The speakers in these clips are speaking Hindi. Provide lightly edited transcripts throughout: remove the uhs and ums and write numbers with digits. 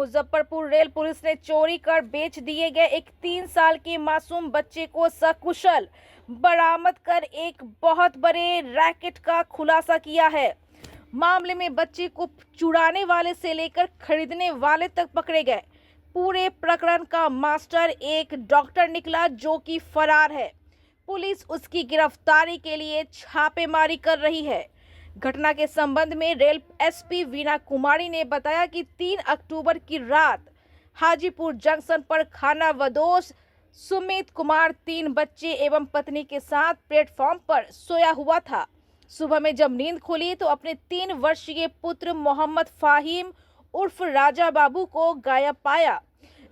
मुजफ्फरपुर रेल पुलिस ने चोरी कर बेच दिए गए एक 3 साल के मासूम बच्चे को सकुशल बरामद कर एक बहुत बड़े रैकेट का खुलासा किया है। मामले में बच्चे को चुराने वाले से लेकर खरीदने वाले तक पकड़े गए। पूरे प्रकरण का मास्टर एक डॉक्टर निकला जो कि फरार है। पुलिस उसकी गिरफ्तारी के लिए छापेमारी कर रही है। घटना के संबंध में रेल एसपी वीना कुमारी ने बताया कि 3 अक्टूबर की रात हाजीपुर जंक्शन पर खानाबदोश सुमित कुमार 3 बच्चे एवं पत्नी के साथ प्लेटफॉर्म पर सोया हुआ था। सुबह में जब नींद खुली तो अपने 3 वर्षीय पुत्र मोहम्मद फाहिम उर्फ राजा बाबू को गायब पाया।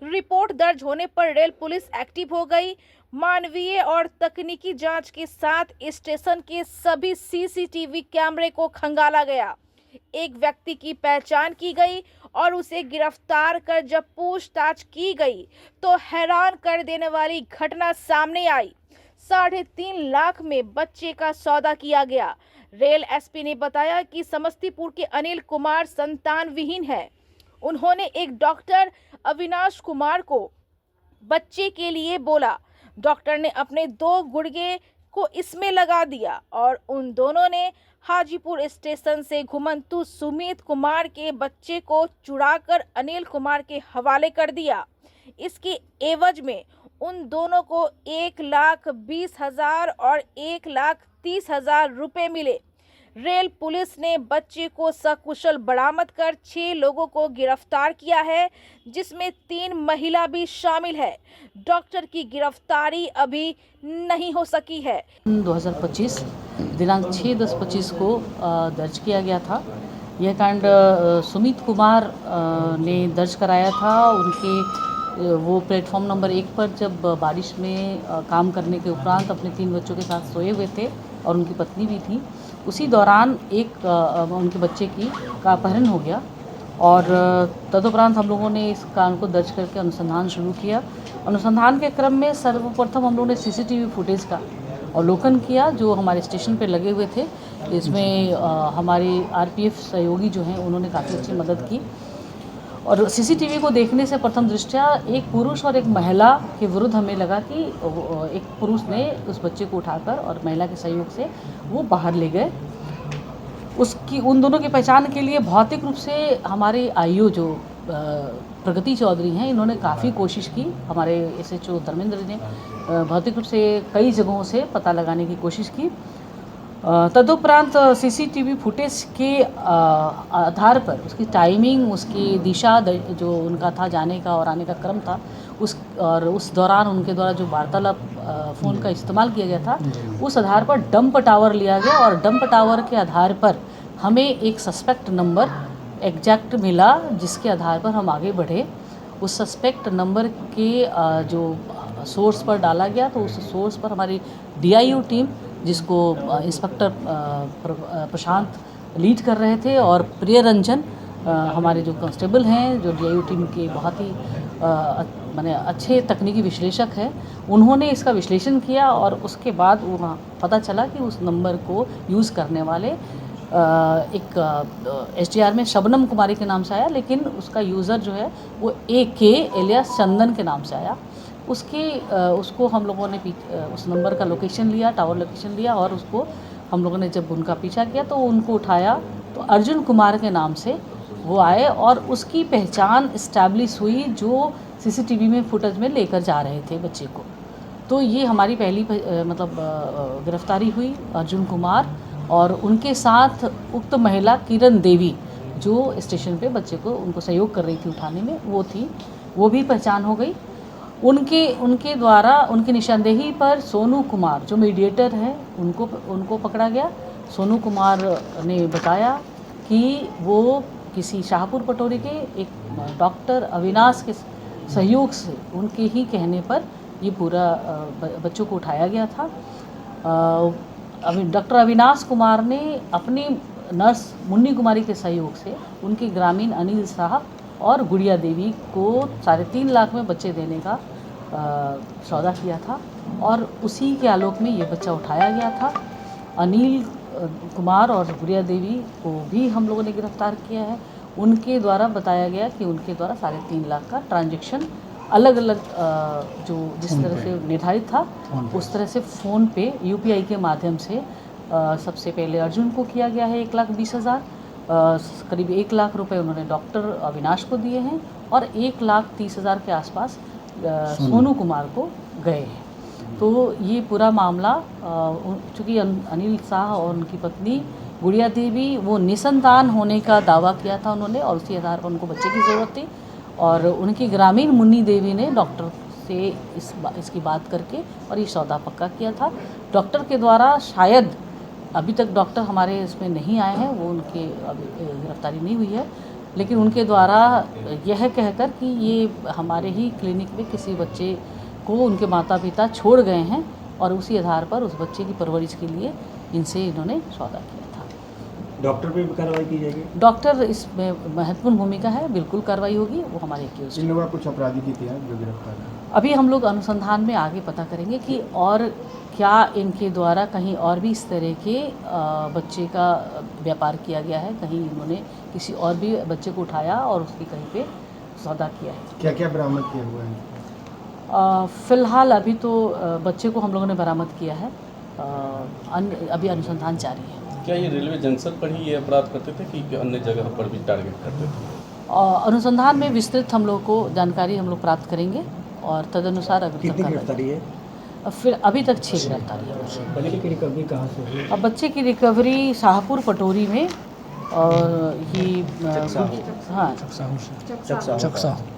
रिपोर्ट दर्ज होने पर रेल पुलिस एक्टिव हो गई। मानवीय और तकनीकी जांच के साथ स्टेशन के सभी सीसीटीवी कैमरे को खंगाला गया। एक व्यक्ति की पहचान की गई और उसे गिरफ्तार कर जब पूछताछ की गई तो हैरान कर देने वाली घटना सामने आई। 3.5 लाख में बच्चे का सौदा किया गया। रेल एसपी ने बताया कि समस्तीपुर के अनिल कुमार संतान विहीन है। उन्होंने एक डॉक्टर अविनाश कुमार को बच्चे के लिए बोला। डॉक्टर ने अपने 2 गुर्गे को इसमें लगा दिया और उन दोनों ने हाजीपुर स्टेशन से घुमंतु सुमित कुमार के बच्चे को चुराकर अनिल कुमार के हवाले कर दिया। इसके एवज में उन दोनों को 1,20,000 और 1,30,000 रुपए मिले। रेल पुलिस ने बच्चे को सकुशल बरामद कर 6 लोगों को गिरफ्तार किया है, जिसमें 3 महिला भी शामिल है। डॉक्टर की गिरफ्तारी अभी नहीं हो सकी है। 2025 दिनांक 6/10/25 को दर्ज किया गया था। यह कांड सुमित कुमार ने दर्ज कराया था। उनके वो प्लेटफॉर्म नंबर 1 पर जब बारिश में काम करने के उपरांत अपने 3 बच्चों के साथ सोए हुए थे और उनकी पत्नी भी थी। उसी दौरान उनके बच्चे का अपहरण हो गया और तदुपरांत हम लोगों ने इस कांड को दर्ज करके अनुसंधान शुरू किया। अनुसंधान के क्रम में सर्वप्रथम हम लोगों ने सीसीटीवी फुटेज का अवलोकन किया जो हमारे स्टेशन पर लगे हुए थे। इसमें हमारे आरपीएफ सहयोगी जो हैं उन्होंने काफ़ी अच्छी मदद की और सीसीटीवी को देखने से प्रथम दृष्टया एक पुरुष और एक महिला के विरुद्ध हमें लगा कि एक पुरुष ने उस बच्चे को उठाकर और महिला के सहयोग से वो बाहर ले गए। उन दोनों की पहचान के लिए भौतिक रूप से हमारे आईओ जो प्रगति चौधरी हैं इन्होंने काफ़ी कोशिश की। हमारे एसएचओ धर्मेंद्र ने भौतिक रूप से कई जगहों से पता लगाने की कोशिश की। तदुपरांत सीसीटीवी फुटेज के आधार पर उसकी टाइमिंग, उसकी दिशा जो उनका था जाने का और आने का क्रम था, उस दौरान उनके द्वारा जो वार्तालाप फ़ोन का इस्तेमाल किया गया था, उस आधार पर डंप टावर लिया गया और डंप टावर के आधार पर हमें एक सस्पेक्ट नंबर एग्जैक्ट मिला, जिसके आधार पर हम आगे बढ़े। उस सस्पेक्ट नंबर के जो सोर्स पर डाला गया तो उस सोर्स पर हमारी डीआईओ टीम, जिसको इंस्पेक्टर प्रशांत लीड कर रहे थे, और प्रिय रंजन हमारे जो कांस्टेबल हैं जो डीआईओ टीम के बहुत ही माने अच्छे तकनीकी विश्लेषक हैं, उन्होंने इसका विश्लेषण किया और उसके बाद वहाँ पता चला कि उस नंबर को यूज़ करने वाले एक एसडीआर में शबनम कुमारी के नाम से आया, लेकिन उसका यूज़र जो है वो AK एलियास चंदन के नाम से आया। उसको हम लोगों ने उस नंबर का लोकेशन लिया, टावर लोकेशन लिया, और उसको हम लोगों ने जब उनका पीछा किया तो उनको उठाया तो अर्जुन कुमार के नाम से वो आए और उसकी पहचान इस्टेब्लिश हुई जो सीसीटीवी में फुटेज में लेकर जा रहे थे बच्चे को। तो ये हमारी पहली गिरफ्तारी हुई अर्जुन कुमार, और उनके साथ उक्त महिला किरण देवी जो स्टेशन पे बच्चे को उनको सहयोग कर रही थी उठाने में, वो थी, वो भी पहचान हो गई। उनके द्वारा उनकी निशानदेही पर सोनू कुमार जो मीडिएटर है उनको पकड़ा गया। सोनू कुमार ने बताया कि वो किसी शाहपुर पटोरी के एक डॉक्टर अविनाश के सहयोग से, उनके ही कहने पर ये पूरा बच्चों को उठाया गया था। डॉक्टर अविनाश कुमार ने अपनी नर्स मुन्नी कुमारी के सहयोग से उनके ग्रामीण अनिल साहब और गुड़िया देवी को 3.5 लाख में बच्चे देने का सौदा किया था और उसी के आलोक में ये बच्चा उठाया गया था। अनिल कुमार और गुड़िया देवी को भी हम लोगों ने गिरफ्तार किया है। उनके द्वारा बताया गया कि उनके द्वारा 3.5 लाख का ट्रांजैक्शन अलग अलग जो जिस तरह से निर्धारित था उस तरह से फ़ोन पे यूपीआई के माध्यम से सबसे पहले अर्जुन को किया गया है 1,20,000, करीब 1 लाख रुपए उन्होंने डॉक्टर अविनाश को दिए हैं और 1,30,000 के आसपास सोनू कुमार को गए हैं। तो ये पूरा मामला चूँकि अनिल शाह और उनकी पत्नी गुड़िया देवी वो निसंतान होने का दावा किया था उन्होंने और उसी आधार पर उनको बच्चे की ज़रूरत थी और उनकी ग्रामीण मुन्नी देवी ने डॉक्टर से इसकी बात करके और ये सौदा पक्का किया था। डॉक्टर के द्वारा शायद अभी तक डॉक्टर हमारे इसमें नहीं आए हैं, वो उनके अभी गिरफ्तारी नहीं हुई है, लेकिन उनके द्वारा यह कहकर कि ये हमारे ही क्लिनिक में किसी बच्चे को उनके माता पिता छोड़ गए हैं और उसी आधार पर उस बच्चे की परवरिश के लिए इनसे इन्होंने सौदा किया था। डॉक्टर पे भी कार्रवाई की जाएगी? डॉक्टर इसमें महत्वपूर्ण भूमिका है, बिल्कुल कार्रवाई होगी, वो हमारे एक्यूज़। इन लोगों का कुछ अपराधी की थी जो गिरफ्तार है? अभी हम लोग अनुसंधान में आगे पता करेंगे कि और क्या इनके द्वारा कहीं और भी इस तरह के बच्चे का व्यापार किया गया है, कहीं इन्होंने किसी और भी बच्चे को उठाया और उसकी कहीं पे सौदा किया है। क्या क्या बरामद किया हुआ है? फ़िलहाल अभी तो बच्चे को हम लोगों ने बरामद किया है, अभी अनुसंधान जारी है। क्या ये रेलवे जंक्शन पर ही ये अपराध करते थे कि अन्य जगह पर भी टारगेट करते थे? अनुसंधान में विस्तृत हम लोग को जानकारी हम लोग प्राप्त करेंगे और तदनुसार अभी कितनी गिरफ्तारी है? फिर अभी तक 6 गिरफ्तारी है। बच्चे की रिकवरी कहाँ से हुई? अब बच्चे की रिकवरी शाहपुर पटोरी में और ये हाँ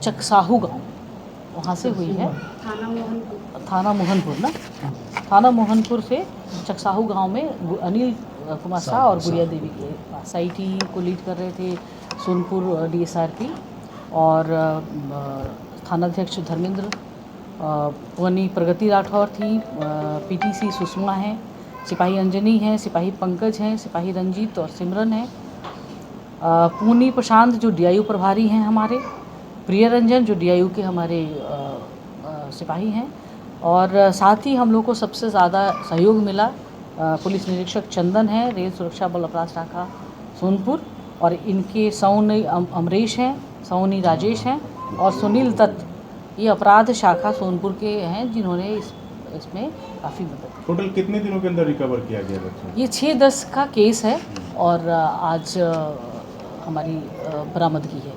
चकसाहू गाँव वहाँ से हुई है। थाना मोहनपुर ना, थाना मोहनपुर से चकसाहू गांव में अनिल कुमार शाह और गुड़िया देवी के पास आईटी को लीड कर रहे थे सोनपुर डीएसआरपी और थानाध्यक्ष धर्मेंद्र, वनी प्रगति राठौर थी, पीटीसी सुषमा हैं, सिपाही अंजनी हैं, सिपाही पंकज हैं, सिपाही रंजीत और सिमरन हैं, पूनी प्रशांत जो डीआईयू प्रभारी हैं हमारे, प्रिय रंजन जो डीआईयू के हमारे सिपाही हैं और साथ ही हम लोग को सबसे ज़्यादा सहयोग मिला पुलिस निरीक्षक चंदन है, रेल सुरक्षा बल अपराध शाखा सोनपुर और इनके सौनी अमरीश हैं, सौनी राजेश हैं और सुनील दत्त ये अपराध शाखा सोनपुर के हैं जिन्होंने इसमें काफ़ी मदद की। टोटल कितने दिनों के अंदर रिकवर किया गया बच्चा? ये 6-10 का केस है और आज हमारी बरामदगी है।